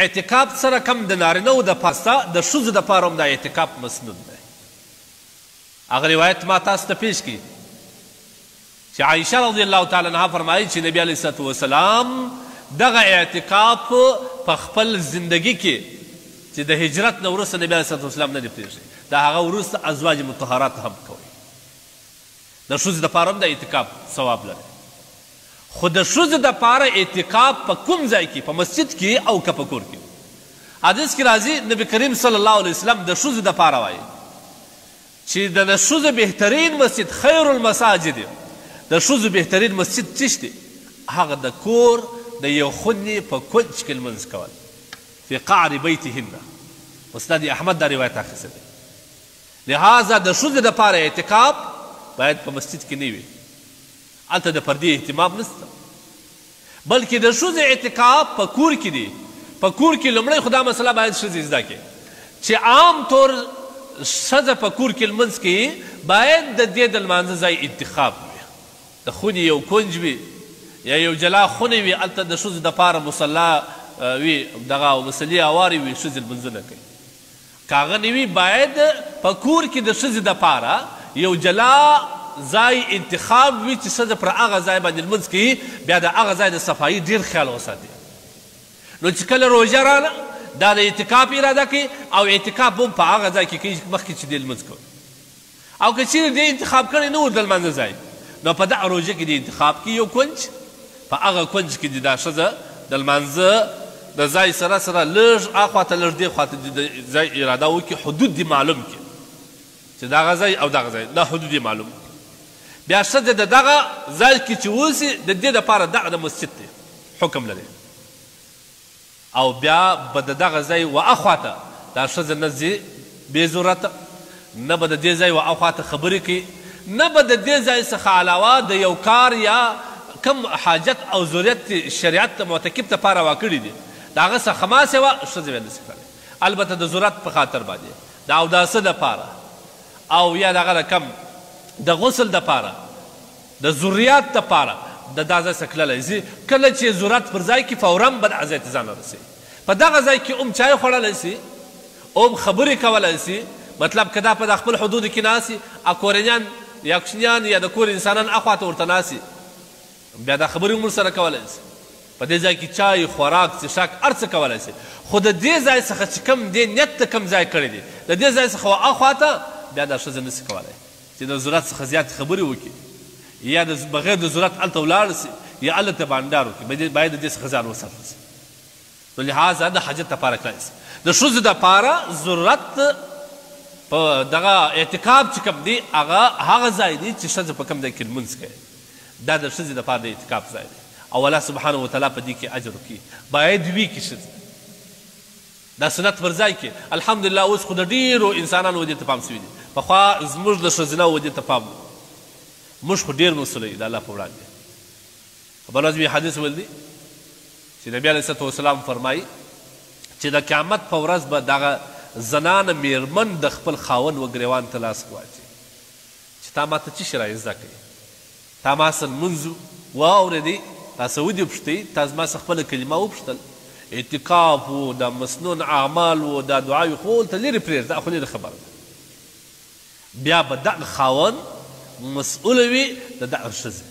اعتکاف سره کم د نارینهو دپاره د ښځو دپاره هم دا اعتکاف مسنون دی. هغه روایت ما تاسو ته پیش کړي چې عایشه رضی الله تعالی عنها فرمایي چې نبي علیه الصلات وسلام دغه اعتکاف په خپل زندگی کې چې د هجرت نه وروسته نبي علیه الصلات وسلام نه دی پرېښی، د هغه وروسته ازواج مطهرات هم کوي. د ښځو دپاره هم د اعتکاف ثواب لري. خو د ښځو دپاره اعتکاف په کوم ځای کې، په مسجد کې او که په کور کې؟ حدیث کې راځي نبي کریم صلی الله علیه وسلم د ښځو دپاره وایي چې د ښځو بهترین مسجد خیر المساجد، د ښځو بهترین مسجد څه دی؟ هغه د کور د یو خونې په کونج کې لمونځ کول، فی قعر بیتهن. استاد احمد دا روایت اخیستی دی. لہذا د ښځو دپاره اعتکاف باید په مسجد کې نه وي، هلته د پردې اهتمام نشته، بلکې د ښځو اعتکاف په کور کې دی. په کور کې لومړی خو دا مسله باید ښځې زده کړي چې عام طور ښځه په کور کې لمونځ کوي، باید د دې د لمانځه ځای انتخاب وي، د خونې یو کنج وي یا یو جلا خونه وي، هلته د ښځو دپاره مصلا وي، دغه مصلې هوارې وي، ښځې لمونځونه کوي. که هغه نه وي، باید په کور کې د ښځې دپاره یو جلا ځای انتخاب وي چې ښځه پر هغه ځای باندې لمونځ کوي، بیا د هغه ځای د صفایي ډېر خیال وساتي. نو چې کله روژه راله دا د اعتکاف اراده کوي او اعتکاف هم په هغه ځای کې کوي مخکې چې دی لمونځ کوي. او که چیرې دې انتخاب کړی نه و د لمانځه ځای، نو په دغه روژه کې دې انتخاب کړي یو کنج، په هغه کنج کې دې دا ښځه د لمانځه د ځای سره سره لږ اخواته لږ دې خواته د ځای اراده وکړي، حدود دې معلوم کړي چې دغه ځای او دغه ځای دا حدود یې معلوم کړي. بیا ښځه د دغه ځای کې چې اوسي د دې دپاره دغه د مسجد دی حکم لري، او بیا به د دغه ځای و اخواته دا ښځه نه ځي بې ضرورته، نه به د دې ځای و اخواته خبرې کوي، نه به د دې ځای څخه علاوه د یو کار یا کم حاجت او ضرورت شریعت ته معتکف دپاره واکړي دي د هغه څخه خماسې وه ښځه بیا نشي کولی. البته د ضرورت په خاطر باندې د اوداسه دپاره او یا دغه د کم د غسل دپاره د ضروریات دپاره د دا ځای څخه تللی ځي. کله چې ضرورت پر ځای کې فورا به دغه ځای ته ځان رسوي. په دغه ځای کې هم چای خوړلی سي، هم خبرې کولی سي، مطلب که دا په د خپل حدودو کې ناستي، کورنیان یا کوچنیان یا د کور انسانان اخواته ورته ناستي، بیا دا خبرې هم ورسره کولی سي. په دې ځای کې چای، خوراک، څښاک هر څه کولی سي. خو د دې ځای څخه چې کوم دې نیت ته کوم ځای کړی دی، د دې ځای څخه اخواته بیا دا ښځه نسي کولی چې د ضرورت څخه زیاتې خبرې وکړي، یا بغیر د ضرورت هلته ولاړ سي، یا هلته بانډار وکړي، باید د دې څخه ځان وساتل سي. نو لحاظه د حاجت دپاره کړی سي. د ښځو دپاره ضرورت په دغه اعتکاف چې کوم دی هغه ځای دی چې ښځه په کوم ځای کې لمونځ کوي، دا د ښځې دپاره د اعتکاف ځای دی، او الله سبحانه وتعالی په دې کې اجر وکړي. باید وي کې ښځه دا سنت پر ځای کې. الحمدلله اوس خو د ډېرو انسانانو دې ته پام سوي دي. پخوا زموږ د ښځینهو دې ته پام و، موږ خو ډېر مسؤلی د الله په وړاندې. بل ورځ مې حدیث ویلی چې نبي علیه الصلات وسلام فرمایي چې د قیامت په ورځ به دغه زنانه میرمن د خپل خاوند و ګریوان ته لاس واچوي چې تا ما ته څه شی را زده کوي، تا ما څه لمونځ واورېدی، تا څه ودې پوښتئ، تا زما څه خپله کلمه وپوښتل، اعتکاف و دا مسنون اعمال و دا دعاوې خو ولته لرې پرېږده، دا خو لرې خبره ده. بیا به دغه خاوند مسؤوله وي د دغه ښځې.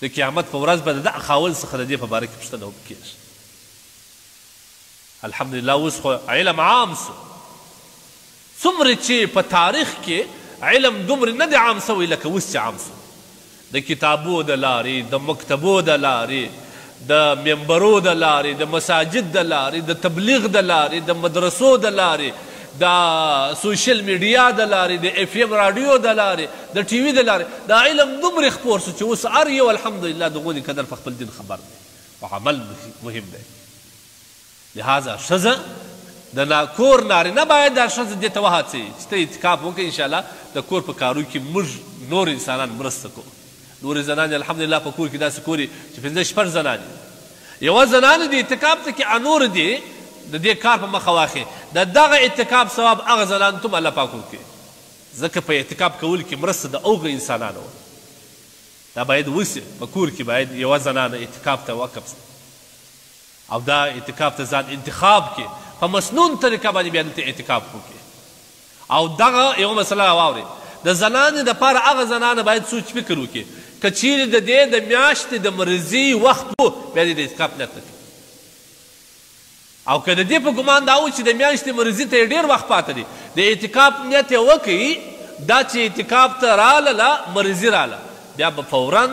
د قیامت په ورځ به د دغه خاوند څخه د دې په باره کې پوښتنه وکړي. الحمدلله اوس خو علم عام سو. څومره چې په تاریخ کې علم دومره نه دی عام سوی لکه اوس چې عام سو. د کتابو د لارې، د مکتبو د لارې، د منبرو د لارې، د مساجد د لارې، د تبلیغ د لارې، د مدرسو د لارې، د سوشل میډیا د لارې، د اف ام راډیو د لارې، د ټي وي د لارې دا علم دومره خپور سو چې اوس هر یو الحمدلله د غونې قدر په خپل دین خبر دی او عمل مهم دی. لہذا ښځه د کور نارینه باید دا ښځه دې ته وهڅوي چې ته اعتکاف وکړې. انشاءالله د کور په کارو کې موږ نور انسانان مرسته کوو. نورې زنانې الحمدلله په کور کې داسې کوري چې 5-6 زنانې، یوه زنانه د اعتکاف ته کې نور دي د دې کار په مخه واخلي، د دغه اعتکاف ثواب هغه زنانو ته هم الله پاک ورکوي، ځکه په اعتکاف کولو کې مرسته د هغو انسانانو وه. دا باید وسي په کور کې باید یوه زنانه اعتکاف ته وقف سي. او دا اعتکاف ته ځان انتخاب کې په مسنون طریقه باندې بیا دلته اعتکاف وکړي. او دغه یوه مسله واورئ، د زنانې دپاره هغه زنانه باید سوچ فکر وکړي که چیرې د دې د میاشتې د مرضي وخت و بیا دې د اعتکاف نیت نه کوي، او که د دې په ګمان دا و چې د میاشتې مرضي ته یې ډېر وخت پاته دی د اعتکاف نیت یې وکړي، دا چې اعتکاف ته راله مرضي راله بیا به فورا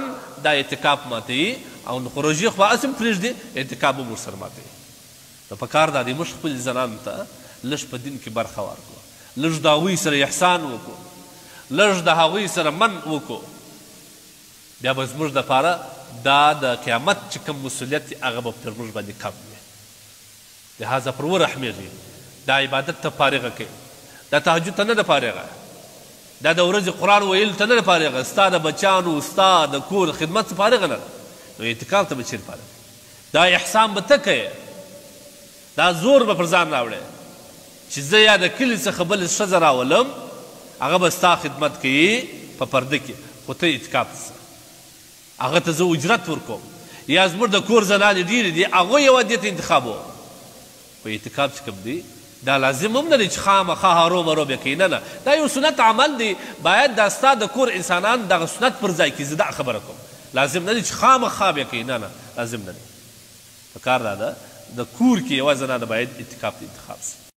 دا اعتکاف ماتوي او نو روژې خو هسې هم پرېږدي اعتکاف هم ورسره ماتوي. نو پکار دا دی موږ خپلې زنانو ته لږ په دین کې برخه ورکړو، لږ د هغوی سره احسان وکړو، لږ د هغوی سره من وکړو، بیا به زموږ دپاره دا د قیامت چې کوم مسؤلیت دی هغه به پر موږ باندې کم وي. لهذا پر ورحمېږي، دا عبادت ته فارغه کوي، دا تهجد ته نه ده فارغه، دا د ورځې قرآن ویلو ته نه ده فارغه، ستا د بچیانو ستا د کور خدمت څه فارغه نه ده. نو اعتکاف ته به چیرې فارغه، دا احسان به ته کوې، دا زور به پر ځان راوړې چې زه یا د کلي څخه بلې ښځه راولم هغه به ستا خدمت کوي په پرده کې، خو ته اعتکاف ته ځه، هغه ته زه اجرت ورکوم. یا زموږ د کور زنانې ډېرې دي هغوی یوه دې ته انتخابوم، خو اعتکاف چې کوم دی دا لازم هم نه دی چې خامخا هرو مرو بیا کوي، نه نه، دا یو سنت عمل دی، باید دا ستا د کور انسانان دغه سنت پر ځای کړي. زه دا خبره کوم، لازم نه دی چې خامخا بیا کوي، نه نه، لازم نه دی. پکار دا ده د کور کې یوه زنانه باید اعتکاف ته انتخاب شي.